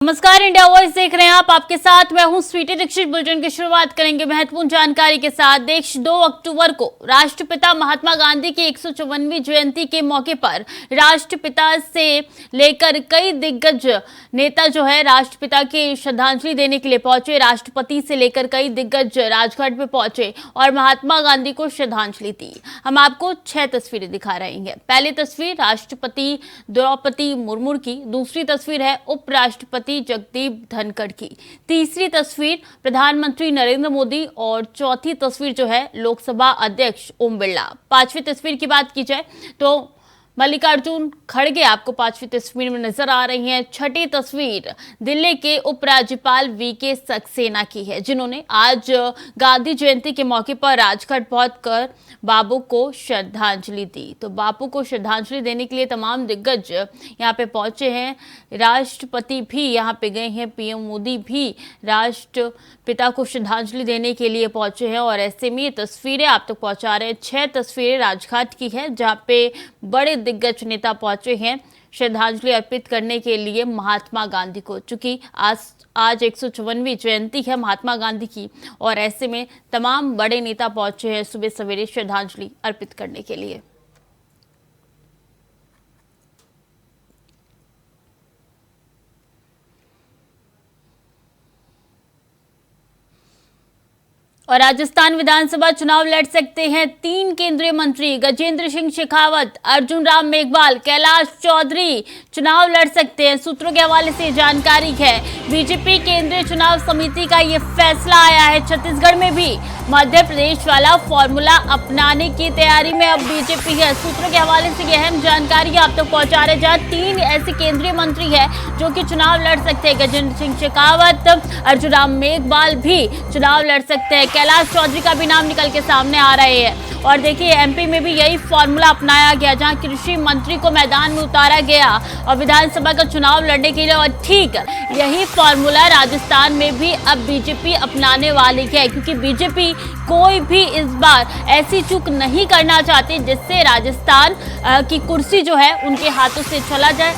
नमस्कार, India voice देख रहे हैं आप। आपके साथ मैं हूं स्वीटी दीक्षित। बुलेटिन की शुरुआत करेंगे महत्वपूर्ण जानकारी के साथ। देश 2 अक्टूबर को राष्ट्रपिता महात्मा गांधी की 154वीं जयंती के मौके पर राष्ट्रपिता से लेकर कई दिग्गज नेता जो है राष्ट्रपिता की श्रद्धांजलि देने के लिए पहुंचे। राष्ट्रपति से लेकर कई दिग्गज राजघाट पे पहुंचे और महात्मा गांधी को श्रद्धांजलि दी। हम आपको 6 तस्वीरें दिखा रहे हैं। पहली तस्वीर राष्ट्रपति द्रौपदी मुर्मू की, दूसरी तस्वीर है उपराष्ट्रपति जगदीप धनखड़ की, तीसरी तस्वीर प्रधानमंत्री नरेंद्र मोदी और चौथी तस्वीर जो है लोकसभा अध्यक्ष ओम बिरला। पांचवी तस्वीर की बात की जाए तो मल्लिकार्जुन खड़गे आपको पांचवी तस्वीर में नजर आ रही हैं। छठी तस्वीर दिल्ली के उपराज्यपाल वीके सक्सेना की है, जिन्होंने आज गांधी जयंती के मौके पर राजघाट पहुंचकर बापू को श्रद्धांजलि दी। तो बापू को श्रद्धांजलि देने के लिए तमाम दिग्गज यहां पे पहुंचे हैं। राष्ट्रपति भी यहां पे गए हैं, पीएम मोदी भी राष्ट्रपिता को श्रद्धांजलि देने के लिए पहुंचे हैं और ऐसे में ये तस्वीरें आप तक पहुंचा रहे हैं। 6 तस्वीरें राजघाट की है, जहां पे बड़े दिग्गज नेता पहुंचे हैं श्रद्धांजलि अर्पित करने के लिए महात्मा गांधी को। चूंकि आज 154वीं जयंती है महात्मा गांधी की और ऐसे में तमाम बड़े नेता पहुंचे हैं सुबह सवेरे श्रद्धांजलि अर्पित करने के लिए। और राजस्थान विधानसभा चुनाव लड़ सकते हैं 3 केंद्रीय मंत्री गजेंद्र सिंह शेखावत, अर्जुन राम मेघवाल, कैलाश चौधरी चुनाव लड़ सकते हैं। सूत्रों के हवाले से जानकारी है। बीजेपी केंद्रीय चुनाव समिति का ये फैसला आया है। छत्तीसगढ़ में भी मध्य प्रदेश वाला फॉर्मूला अपनाने की तैयारी में अब बीजेपी है। सूत्रों के हवाले से यह अहम जानकारी आप तक पहुंचा रहे, जहां 3 ऐसे केंद्रीय मंत्री हैं जो कि चुनाव लड़ सकते हैं। गजेंद्र सिंह शेखावत, अर्जुन राम मेघवाल भी चुनाव लड़ सकते हैं। कैलाश चौधरी का भी नाम निकल के सामने आ रहे हैं। और देखिए एमपी में भी यही फॉर्मूला अपनाया गया, जहां कृषि मंत्री को मैदान में उतारा गया और विधानसभा का चुनाव लड़ने के लिए। और ठीक यही फॉर्मूला राजस्थान में भी अब बीजेपी अपनाने वाली है, क्योंकि बीजेपी कोई भी इस बार ऐसी चूक नहीं करना चाहती जिससे राजस्थान की कुर्सी जो है उनके हाथों से चला जाए,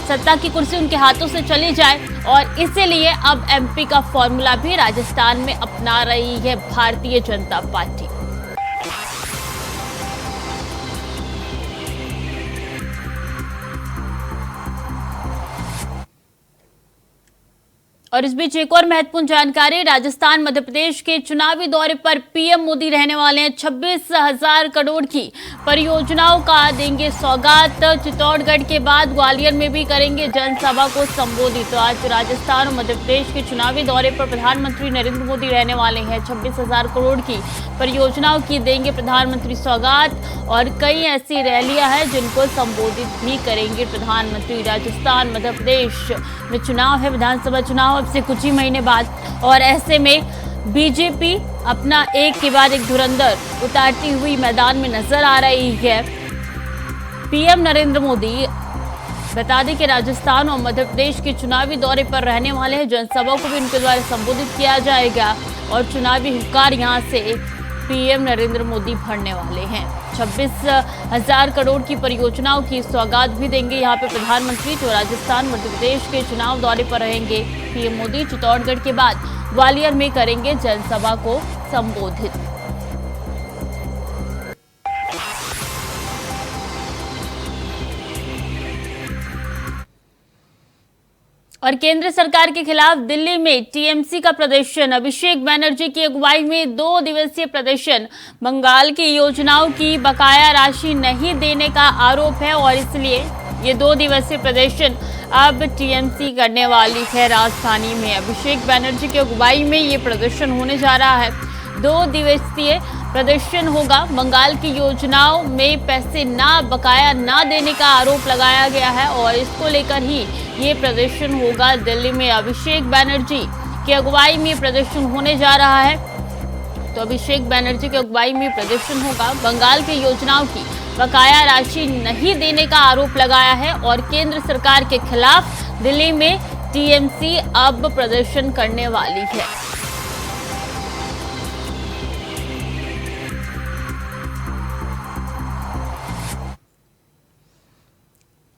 सत्ता की कुर्सी उनके हाथों से चली जाए। और इसीलिए अब एमपी का फॉर्मूला भी राजस्थान में अपना रही है भारतीय जनता पार्टी। और इस बीच एक और महत्वपूर्ण जानकारी, राजस्थान मध्य प्रदेश के चुनावी दौरे पर पीएम मोदी रहने वाले हैं। 26,000 करोड़ की परियोजनाओं का देंगे सौगात। चित्तौड़गढ़ के बाद ग्वालियर में भी करेंगे जनसभा को संबोधित। तो आज राजस्थान और मध्य प्रदेश के चुनावी दौरे पर प्रधानमंत्री नरेंद्र मोदी रहने वाले हैं। 26,000 करोड़ की परियोजनाओं की देंगे प्रधानमंत्री सौगात और कई ऐसी रैलियां हैं जिनको संबोधित भी करेंगे प्रधानमंत्री। राजस्थान मध्य प्रदेश में चुनाव है, विधानसभा चुनाव से कुछ ही महीने बाद, और ऐसे में बीजेपी अपना एक के बाद एक धुरंधर उतारती हुई मैदान में नजर आ रही है। पीएम नरेंद्र मोदी बता दें कि राजस्थान और मध्य प्रदेश के चुनावी दौरे पर रहने वाले हैं। जनसभा को भी उनके द्वारा संबोधित किया जाएगा और चुनावी हुंकार यहां से पीएम नरेंद्र मोदी भरने वाले हैं। 26,000 करोड़ की परियोजनाओं की सौगात भी देंगे यहाँ पे प्रधानमंत्री, जो राजस्थान मध्य प्रदेश के चुनाव दौरे पर रहेंगे। पीएम मोदी चित्तौड़गढ़ के बाद ग्वालियर में करेंगे जनसभा को संबोधित। और केंद्र सरकार के खिलाफ दिल्ली में टीएमसी का प्रदर्शन। अभिषेक बनर्जी की अगुवाई में 2 दिवसीय प्रदर्शन। बंगाल की योजनाओं की बकाया राशि नहीं देने का आरोप है और इसलिए ये 2 दिवसीय प्रदर्शन अब टीएमसी करने वाली है राजधानी में। अभिषेक बनर्जी की अगुवाई में ये प्रदर्शन होने जा रहा है। 2 दिवसीय प्रदर्शन होगा। बंगाल की योजनाओं में पैसे बकाया ना देने का आरोप लगाया गया है और इसको लेकर ही ये प्रदर्शन होगा। दिल्ली में अभिषेक बनर्जी की अगुवाई में प्रदर्शन होने जा रहा है। तो अभिषेक बनर्जी की अगुवाई में प्रदर्शन होगा। बंगाल की योजनाओं की बकाया राशि नहीं देने का आरोप लगाया है और केंद्र सरकार के खिलाफ दिल्ली में टीएमसी अब प्रदर्शन करने वाली है।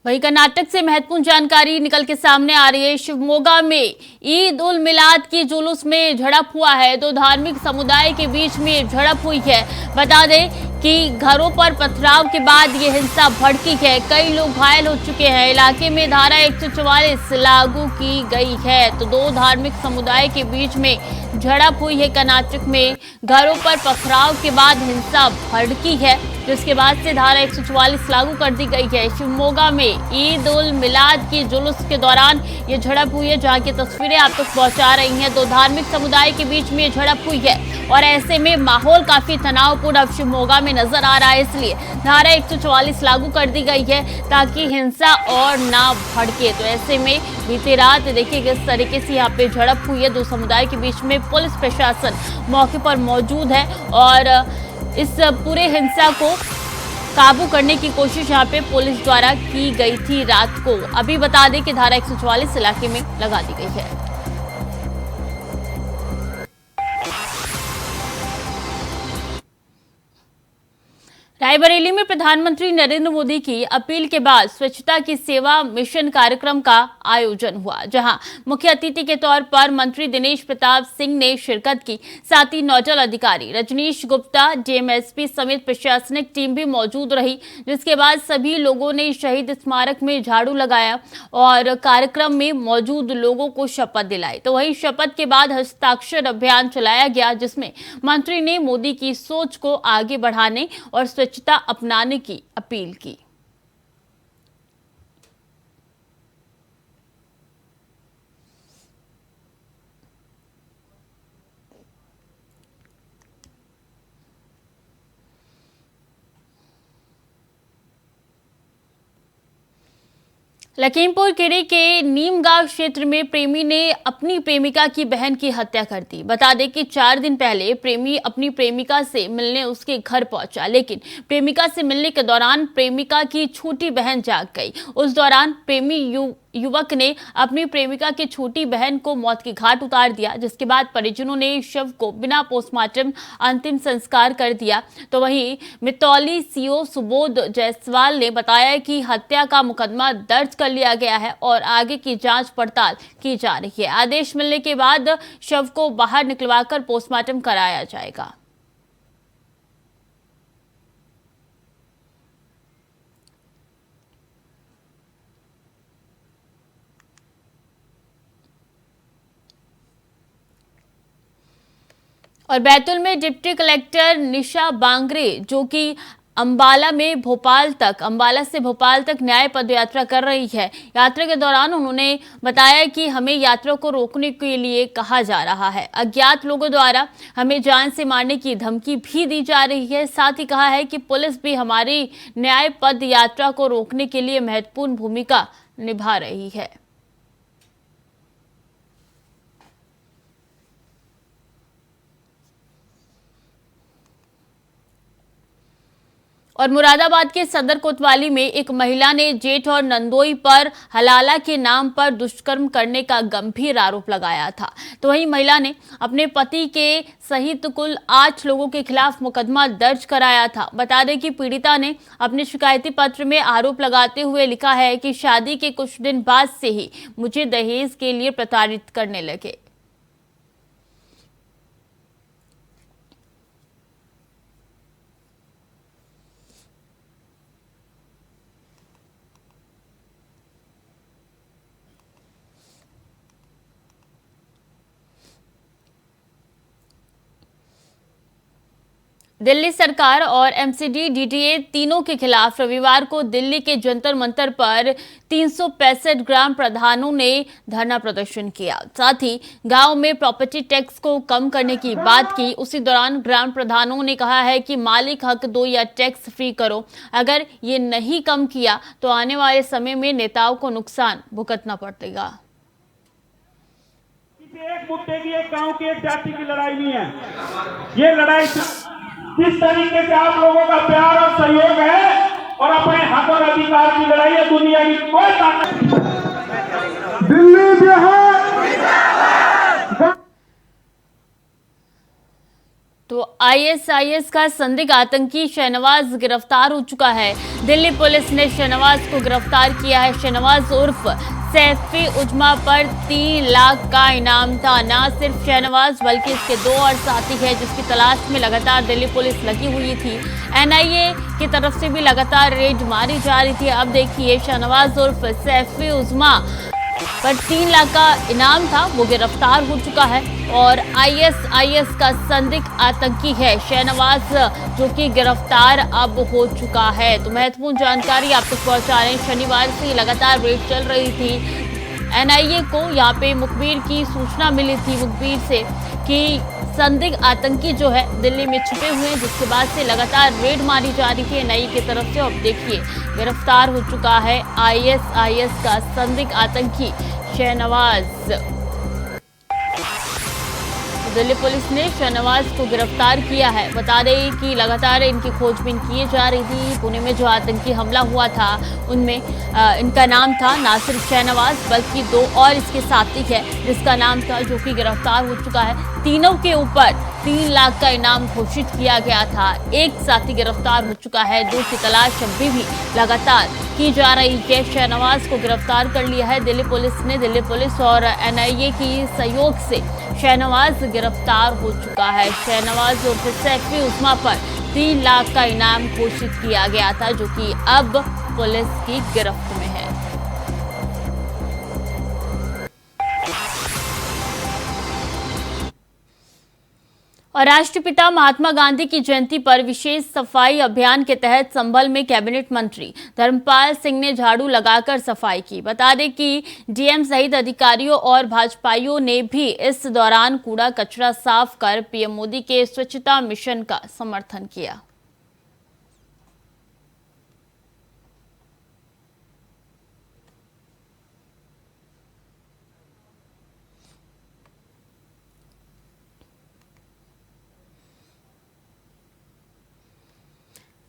वहीं कर्नाटक से महत्वपूर्ण जानकारी निकल के सामने आ रही है। शिवमोगा में ईद उल मिलाद की जुलूस में झड़प हुआ है। दो धार्मिक समुदाय के बीच में झड़प हुई है। बता दें कि घरों पर पथराव के बाद ये हिंसा भड़की है। कई लोग घायल हो चुके हैं। इलाके में धारा 144 लागू की गई है। तो दो धार्मिक समुदाय के बीच में झड़प हुई है। कर्नाटक में घरों पर पथराव के बाद हिंसा भड़की है, जिसके बाद से धारा 144 लागू कर दी गई है। शिवमोगा में ईद उल मिलाद की जुलूस के दौरान ये झड़प हुई है, जहां की तस्वीरें आप तक पहुंचा रही हैं। दो धार्मिक समुदाय के बीच में झड़प हुई है और ऐसे में माहौल काफी तनावपूर्ण अब शिवमोगा में नजर आ रहा है। इसलिए धारा 144 लागू कर दी गई है ताकि हिंसा और ना भड़के। तो ऐसे में बीती रात देखिए किस तरीके से यहाँ पे झड़प हुई है। दो समुदाय के बीच में पुलिस प्रशासन मौके पर मौजूद है और इस पूरे हिंसा को काबू करने की कोशिश यहाँ पे पुलिस द्वारा की गई थी रात को। अभी बता दें कि धारा 144 इलाके में लगा दी गई है। रायबरेली में प्रधानमंत्री नरेंद्र मोदी की अपील के बाद स्वच्छता की सेवा मिशन कार्यक्रम का आयोजन हुआ, जहां मुख्य अतिथि के तौर पर मंत्री दिनेश प्रताप सिंह ने शिरकत की। साथ ही नोडल अधिकारी रजनीश गुप्ता, डीएमएसपी समेत प्रशासनिक टीम भी मौजूद रही, जिसके बाद सभी लोगों ने शहीद स्मारक में झाड़ू लगाया और कार्यक्रम में मौजूद लोगों को शपथ दिलाई। तो वहीं शपथ के बाद हस्ताक्षर अभियान चलाया गया, जिसमें मंत्री ने मोदी की सोच को आगे बढ़ाने और स्वच्छता अपनाने की अपील की। लखीमपुर खीरी के नीमगांव क्षेत्र में प्रेमी ने अपनी प्रेमिका की बहन की हत्या कर दी। बता दें कि 4 दिन पहले प्रेमी अपनी प्रेमिका से मिलने उसके घर पहुंचा, लेकिन प्रेमिका से मिलने के दौरान प्रेमिका की छोटी बहन जाग गई। उस दौरान प्रेमी युवक ने अपनी प्रेमिका की छोटी बहन को मौत के घाट उतार दिया, जिसके बाद परिजनों ने शव को बिना पोस्टमार्टम अंतिम संस्कार कर दिया। तो वहीं मितौली सीओ सुबोध जायसवाल ने बताया कि हत्या का मुकदमा दर्ज कर लिया गया है और आगे की जांच पड़ताल की जा रही है। आदेश मिलने के बाद शव को बाहर निकलवाकर पोस्टमार्टम कराया जाएगा। और बैतूल में डिप्टी कलेक्टर निशा बांगरे, जो कि अंबाला से भोपाल तक न्याय पदयात्रा कर रही है। यात्रा के दौरान उन्होंने बताया कि हमें यात्रा को रोकने के लिए कहा जा रहा है। अज्ञात लोगों द्वारा हमें जान से मारने की धमकी भी दी जा रही है। साथ ही कहा है कि पुलिस भी हमारी न्याय पद यात्रा को रोकने के लिए महत्वपूर्ण भूमिका निभा रही है। और मुरादाबाद के सदर कोतवाली में एक महिला ने जेठ और नंदोई पर हलाला के नाम पर दुष्कर्म करने का गंभीर आरोप लगाया था। तो वहीं महिला ने अपने पति के सहित कुल 8 लोगों के खिलाफ मुकदमा दर्ज कराया था। बता दें कि पीड़िता ने अपने शिकायती पत्र में आरोप लगाते हुए लिखा है कि शादी के कुछ दिन बाद से ही मुझे दहेज के लिए प्रताड़ित करने लगे। दिल्ली सरकार और एमसीडी डीडीए तीनों के खिलाफ रविवार को दिल्ली के जंतर मंतर पर 365 ग्राम प्रधानों ने धरना प्रदर्शन किया। साथ ही गांव में प्रॉपर्टी टैक्स को कम करने की बात की। उसी दौरान ग्राम प्रधानों ने कहा है कि मालिक हक दो या टैक्स फ्री करो। अगर ये नहीं कम किया तो आने वाले समय में नेताओं को नुकसान भुगतना पड़ेगा। एक मुद्दे की, एक गांव की, एक जाति की लड़ाई नहीं है। ये लड़ाई किस तरीके से आप लोगों का प्यार और सहयोग है और अपने हक और अधिकार की लड़ाई है। दुनिया की कोई ताकत दिल्ली बिहार। तो आईएसआईएस का संदिग्ध आतंकी शहनवाज गिरफ्तार हो चुका है। दिल्ली पुलिस ने शहनवाज को गिरफ्तार किया है। शहनवाज उर्फ सैफी उजमा पर 3 लाख का इनाम था। न सिर्फ शहनवाज बल्कि इसके 2 और साथी हैं जिसकी तलाश में लगातार दिल्ली पुलिस लगी हुई थी। एनआईए की तरफ से भी लगातार रेड मारी जा रही थी। अब देखिए, शहनवाज उर्फ सैफी उजमा पर 3 लाख का इनाम था, वो गिरफ्तार हो चुका है और आईएसआईएस का संदिग्ध आतंकी है शहनवाज, जो कि गिरफ्तार अब हो चुका है। तो महत्वपूर्ण जानकारी आप तक पहुंचा रहे हैं। शनिवार से लगातार रेड चल रही थी। एनआईए को यहाँ पे मुखबिर की सूचना मिली थी, मुखबिर से, कि संदिग्ध आतंकी जो है दिल्ली में छुपे हुए हैं, जिसके बाद से लगातार रेड मारी जा रही थी एनआईए की तरफ से। अब देखिए, गिरफ्तार हो चुका है आईएसआईएस का संदिग्ध आतंकी शहनवाज। दिल्ली पुलिस ने शहनवाज को गिरफ्तार किया है। बता दें कि लगातार इनकी खोजबीन की जा रही थी। पुणे में जो आतंकी हमला हुआ था उनमें इनका नाम था ना सिर्फ शहनवाज बल्कि 2 और इसके साथी है जिसका नाम था, जो कि गिरफ्तार हो चुका है। तीनों के ऊपर 3 लाख का इनाम घोषित किया गया था। एक साथी गिरफ्तार हो चुका है, 2 की तलाश अभी भी लगातार की जा रही है। शहनवाज को गिरफ्तार कर लिया है दिल्ली पुलिस ने। दिल्ली पुलिस और एनआईए की सहयोग से शहनवाज गिरफ्तार हो चुका है। शहनवाज उर्फ सैफी उस्मा पर 3 लाख का इनाम घोषित किया गया था, जो कि अब पुलिस की गिरफ्त में है। और राष्ट्रपिता महात्मा गांधी की जयंती पर विशेष सफाई अभियान के तहत संभल में कैबिनेट मंत्री धर्मपाल सिंह ने झाड़ू लगाकर सफाई की। बता दें कि डीएम सहित अधिकारियों और भाजपाइयों ने भी इस दौरान कूड़ा कचरा साफ कर पीएम मोदी के स्वच्छता मिशन का समर्थन किया।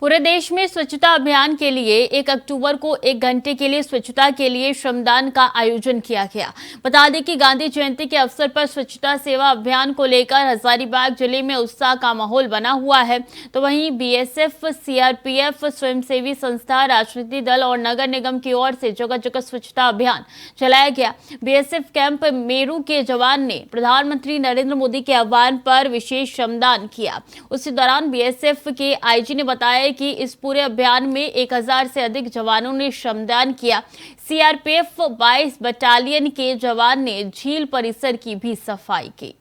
पूरे देश में स्वच्छता अभियान के लिए 1 अक्टूबर को 1 घंटे के लिए स्वच्छता के लिए श्रमदान का आयोजन किया गया। बता दें कि गांधी जयंती के अवसर पर स्वच्छता सेवा अभियान को लेकर हजारीबाग जिले में उत्साह का माहौल बना हुआ है। तो वहीं बीएसएफ, सीआरपीएफ, स्वयंसेवी संस्था, राजनीतिक दल और नगर निगम की ओर से जगह जगह स्वच्छता अभियान चलाया गया। बीएसएफ कैंप मेरू के जवान ने प्रधानमंत्री नरेंद्र मोदी के आह्वान पर विशेष श्रमदान किया। उसी दौरान बीएसएफ के आईजी ने बताया कि इस पूरे अभियान में 1000 से अधिक जवानों ने श्रमदान किया। सीआरपीएफ 22 बटालियन के जवान ने झील परिसर की भी सफाई की।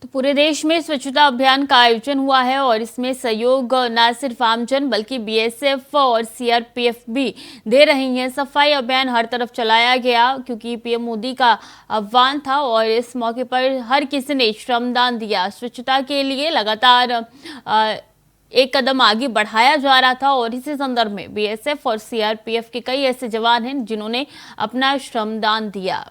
तो पूरे देश में स्वच्छता अभियान का आयोजन हुआ है और इसमें सहयोग न सिर्फ आमजन बल्कि बीएसएफ और सीआरपीएफ भी दे रही हैं। सफाई अभियान हर तरफ चलाया गया क्योंकि पीएम मोदी का आह्वान था और इस मौके पर हर किसी ने श्रमदान दिया। स्वच्छता के लिए लगातार एक कदम आगे बढ़ाया जा रहा था और इसी संदर्भ में बीएसएफ और सीआरपीएफ के कई ऐसे जवान हैं जिन्होंने अपना श्रमदान दिया।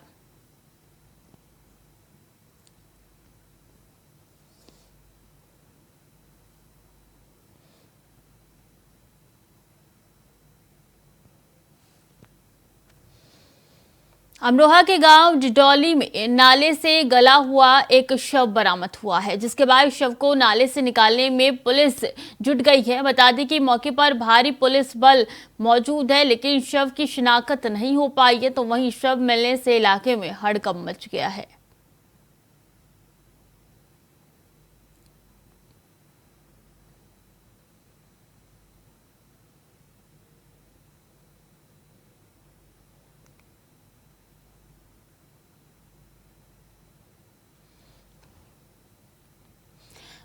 अमरोहा के गांव डिडौली में नाले से गला हुआ एक शव बरामद हुआ है, जिसके बाद शव को नाले से निकालने में पुलिस जुट गई है। बता दें कि मौके पर भारी पुलिस बल मौजूद है, लेकिन शव की शिनाख्त नहीं हो पाई है। तो वहीं शव मिलने से इलाके में हड़कंप मच गया है।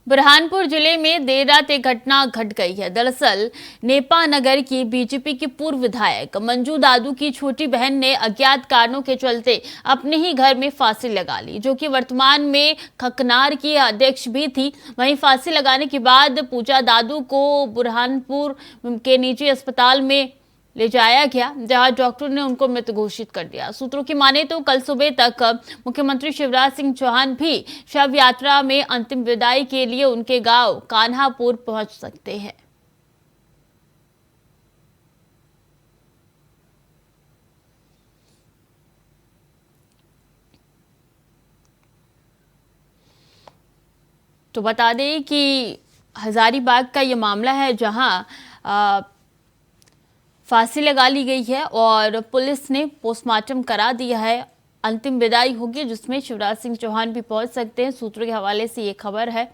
बुरहानपुर जिले में देर रात एक घटना घट गई है। दरअसल नेपा नगर की बीजेपी की पूर्व विधायक मंजू दादू की छोटी बहन ने अज्ञात कारणों के चलते अपने ही घर में फांसी लगा ली, जो कि वर्तमान में खकनार की अध्यक्ष भी थी। वहीं फांसी लगाने के बाद पूजा दादू को बुरहानपुर के निजी अस्पताल में ले जाया गया, जहां डॉक्टर ने उनको मृत घोषित कर दिया। सूत्रों की माने तो कल सुबह तक मुख्यमंत्री शिवराज सिंह चौहान भी शव यात्रा में अंतिम विदाई के लिए उनके गांव कान्हापुर पहुंच सकते हैं। तो बता दें कि हजारीबाग का ये मामला है जहां फांसी लगा ली गई है और पुलिस ने पोस्टमार्टम करा दिया है। अंतिम विदाई होगी जिसमें शिवराज सिंह चौहान भी पहुंच सकते हैं। सूत्रों के हवाले से ये खबर है।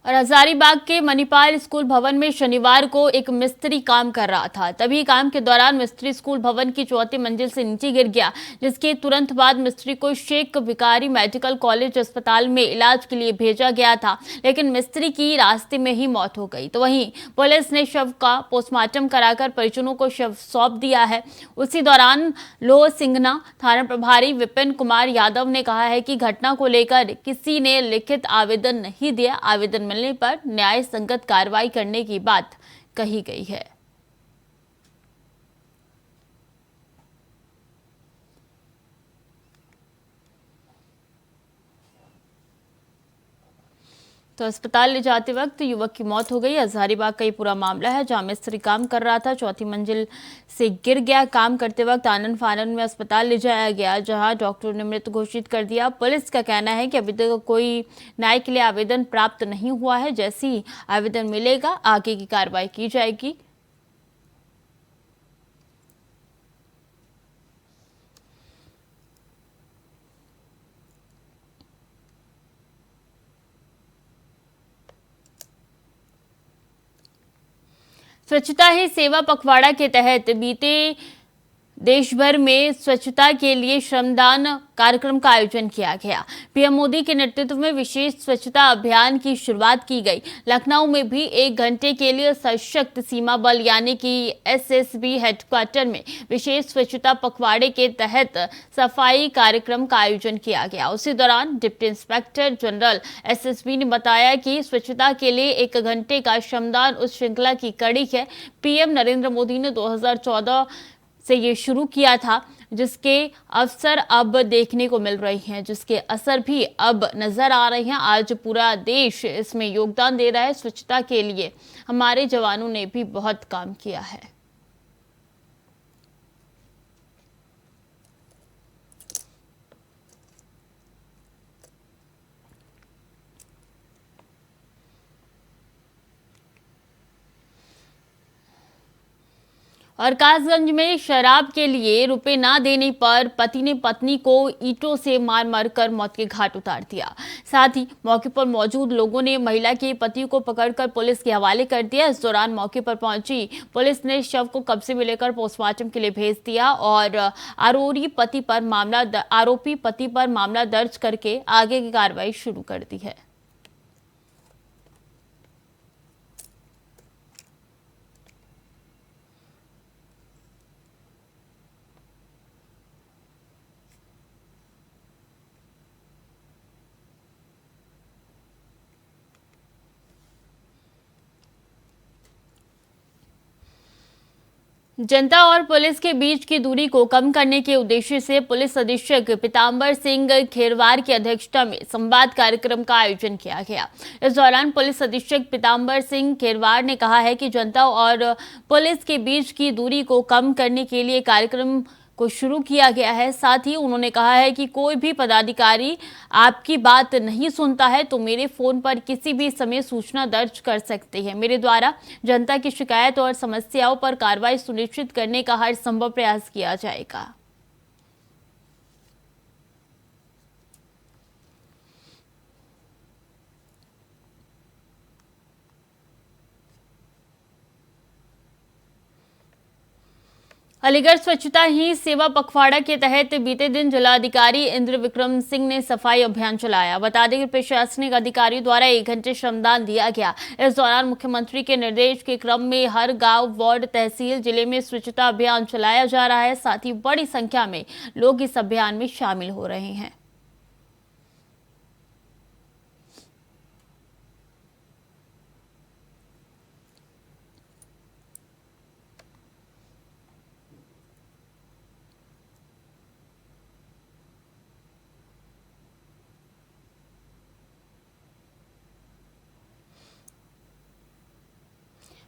और हजारीबाग के मणिपाल स्कूल भवन में शनिवार को एक मिस्त्री काम कर रहा था। तभी काम के दौरान मिस्त्री स्कूल भवन की चौथी मंजिल से नीचे गिर गया, जिसके तुरंत बाद मिस्त्री को शेख भिखारी मेडिकल कॉलेज अस्पताल में इलाज के लिए भेजा गया था, लेकिन मिस्त्री की रास्ते में ही मौत हो गई। तो वहीं पुलिस ने शव का पोस्टमार्टम कराकर परिजनों को शव सौंप दिया है। उसी दौरान लोह सिंघना थाना प्रभारी विपिन कुमार यादव ने कहा है कि घटना को लेकर किसी ने लिखित आवेदन नहीं दिया। आवेदन मिलने पर न्याय संगत कार्रवाई करने की बात कही गई है। तो अस्पताल ले जाते वक्त युवक की मौत हो गई। हजारीबाग का ये पूरा मामला है जहां मिस्त्री काम कर रहा था, चौथी मंजिल से गिर गया। काम करते वक्त आनन फानन में अस्पताल ले जाया गया, जहां डॉक्टर ने मृत घोषित कर दिया। पुलिस का कहना है कि अभी तक कोई न्याय के लिए आवेदन प्राप्त नहीं हुआ है। जैसे ही आवेदन मिलेगा आगे की कार्रवाई की जाएगी। स्वच्छता ही सेवा पखवाड़ा के तहत बीते देश भर में स्वच्छता के लिए श्रमदान कार्यक्रम का आयोजन किया गया। पीएम मोदी के नेतृत्व में विशेष स्वच्छता अभियान की शुरुआत की गई। लखनऊ में भी 1 घंटे के लिए सशक्त सीमा बल यानी कि एसएसबी हेडक्वार्टर में विशेष स्वच्छता पखवाड़े के तहत सफाई कार्यक्रम का आयोजन किया गया। उसी दौरान डिप्टी इंस्पेक्टर जनरल एसएसबी ने बताया कि स्वच्छता के लिए 1 घंटे का श्रमदान उस श्रृंखला की कड़ी है। पीएम नरेंद्र मोदी ने 2014 से ये शुरू किया था, जिसके अवसर अब देखने को मिल रही हैं, जिसके असर भी अब नजर आ रहे हैं। आज पूरा देश इसमें योगदान दे रहा है। स्वच्छता के लिए हमारे जवानों ने भी बहुत काम किया है। और कासगंज में शराब के लिए रुपए ना देने पर पति ने पत्नी को ईंटों से मार मार कर मौत के घाट उतार दिया। साथ ही मौके पर मौजूद लोगों ने महिला के पति को पकड़कर पुलिस के हवाले कर दिया। इस दौरान मौके पर पहुंची पुलिस ने शव को कब्जे में लेकर पोस्टमार्टम के लिए भेज दिया और आरोपी पति पर मामला दर्ज करके आगे की कार्रवाई शुरू कर दी है। जनता और पुलिस के बीच की दूरी को कम करने के उद्देश्य से पुलिस अधीक्षक पीतांबर सिंह खेरवार की अध्यक्षता में संवाद कार्यक्रम का आयोजन किया गया। इस दौरान पुलिस अधीक्षक पीतांबर सिंह खेरवार ने कहा है कि जनता और पुलिस के बीच की दूरी को कम करने के लिए कार्यक्रम को शुरू किया गया है। साथ ही उन्होंने कहा है कि कोई भी पदाधिकारी आपकी बात नहीं सुनता है तो मेरे फोन पर किसी भी समय सूचना दर्ज कर सकते हैं। मेरे द्वारा जनता की शिकायत और समस्याओं पर कार्रवाई सुनिश्चित करने का हर संभव प्रयास किया जाएगा। अलीगढ़ स्वच्छता ही सेवा पखवाड़ा के तहत बीते दिन जिलाधिकारी इंद्र विक्रम सिंह ने सफाई अभियान चलाया। बता दें कि प्रशासनिक अधिकारियों द्वारा 1 घंटे श्रमदान दिया गया। इस दौरान मुख्यमंत्री के निर्देश के क्रम में हर गांव, वार्ड, तहसील, जिले में स्वच्छता अभियान चलाया जा रहा है। साथ ही बड़ी संख्या में लोग इस अभियान में शामिल हो रहे हैं।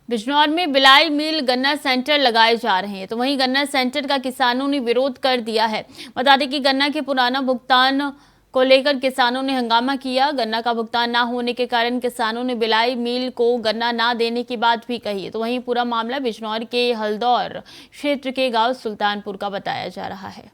बिजनौर में बिलाई मिल गन्ना सेंटर लगाए जा रहे हैं, तो वहीं गन्ना सेंटर का किसानों ने विरोध कर दिया है। बता दें कि गन्ना के पुराना भुगतान को लेकर किसानों ने हंगामा किया। गन्ना का भुगतान ना होने के कारण किसानों ने बिलाई मिल को गन्ना ना देने की बात भी कही। तो वहीं पूरा मामला बिजनौर के हल्दौर क्षेत्र के गांव सुल्तानपुर का बताया जा रहा है।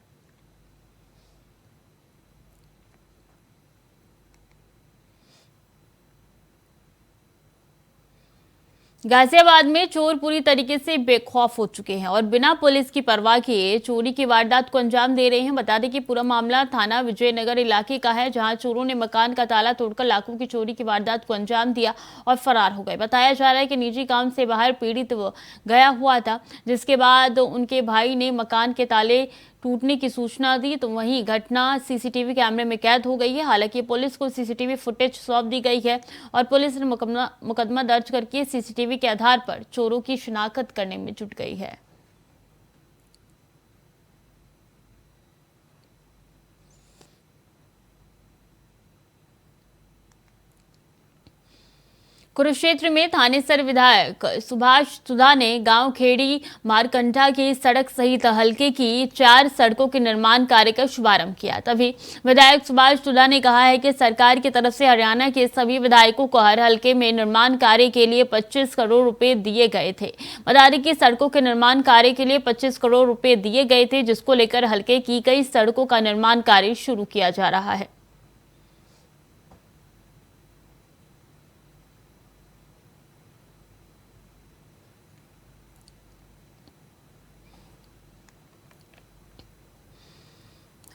गाजियाबाद में चोर पूरी तरीके से बेखौफ हो चुके हैं और बिना पुलिस की परवाह किए चोरी की वारदात को अंजाम दे रहे हैं। बता दें कि पूरा मामला थाना विजयनगर इलाके का है, जहां चोरों ने मकान का ताला तोड़कर लाखों की चोरी की वारदात को अंजाम दिया और फरार हो गए। बताया जा रहा है कि निजी काम से बाहर पीड़ित गया हुआ था, जिसके बाद उनके भाई ने मकान के ताले टूटने की सूचना दी। तो वहीं घटना सीसीटीवी कैमरे में कैद हो गई है। हालांकि पुलिस को सीसीटीवी फुटेज सौंप दी गई है और पुलिस ने मुकदमा दर्ज करके सीसीटीवी के आधार पर चोरों की शिनाख्त करने में जुट गई है। कुरुक्षेत्र में थानेसर विधायक सुभाष सुधा ने गांव खेड़ी मारकंडा की सड़क सहित हल्के की 4 सड़कों के निर्माण कार्य का शुभारंभ किया। तभी विधायक सुभाष सुधा ने कहा है कि सरकार की तरफ से हरियाणा के सभी विधायकों को हर हल्के में निर्माण कार्य के लिए 25 करोड़ रुपए दिए गए थे। बता दें कि सड़कों के निर्माण कार्य के लिए 25 करोड़ रुपए दिए गए थे, जिसको लेकर हल्के की कई सड़कों का निर्माण कार्य शुरू किया जा रहा है।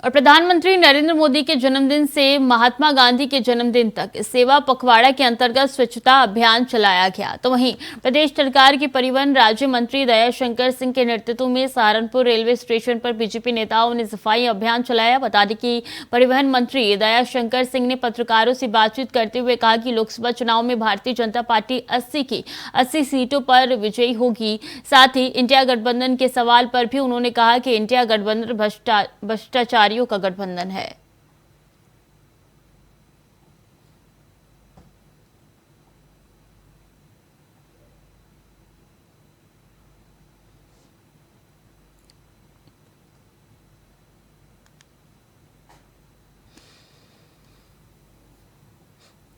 और प्रधानमंत्री नरेंद्र मोदी के जन्मदिन से महात्मा गांधी के जन्मदिन तक सेवा पखवाड़ा के अंतर्गत स्वच्छता अभियान चलाया गया। तो वहीं प्रदेश सरकार के परिवहन राज्य मंत्री दया शंकर सिंह के नेतृत्व में सहारनपुर रेलवे स्टेशन पर बीजेपी नेताओं ने सफाई अभियान चलाया। बता दें कि परिवहन मंत्री दया शंकर सिंह ने पत्रकारों से बातचीत करते हुए कहा कि लोकसभा चुनाव में भारतीय जनता पार्टी 80 की 80 सीटों पर विजयी होगी। साथ ही इंडिया गठबंधन के सवाल पर भी उन्होंने कहा कि इंडिया गठबंधन भ्रष्टाचारियों का गठबंधन है।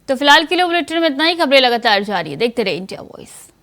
तो फिलहाल के लिए बुलेटिन में इतना ही। खबरें लगातार जारी है, देखते रहिए इंडिया वॉइस।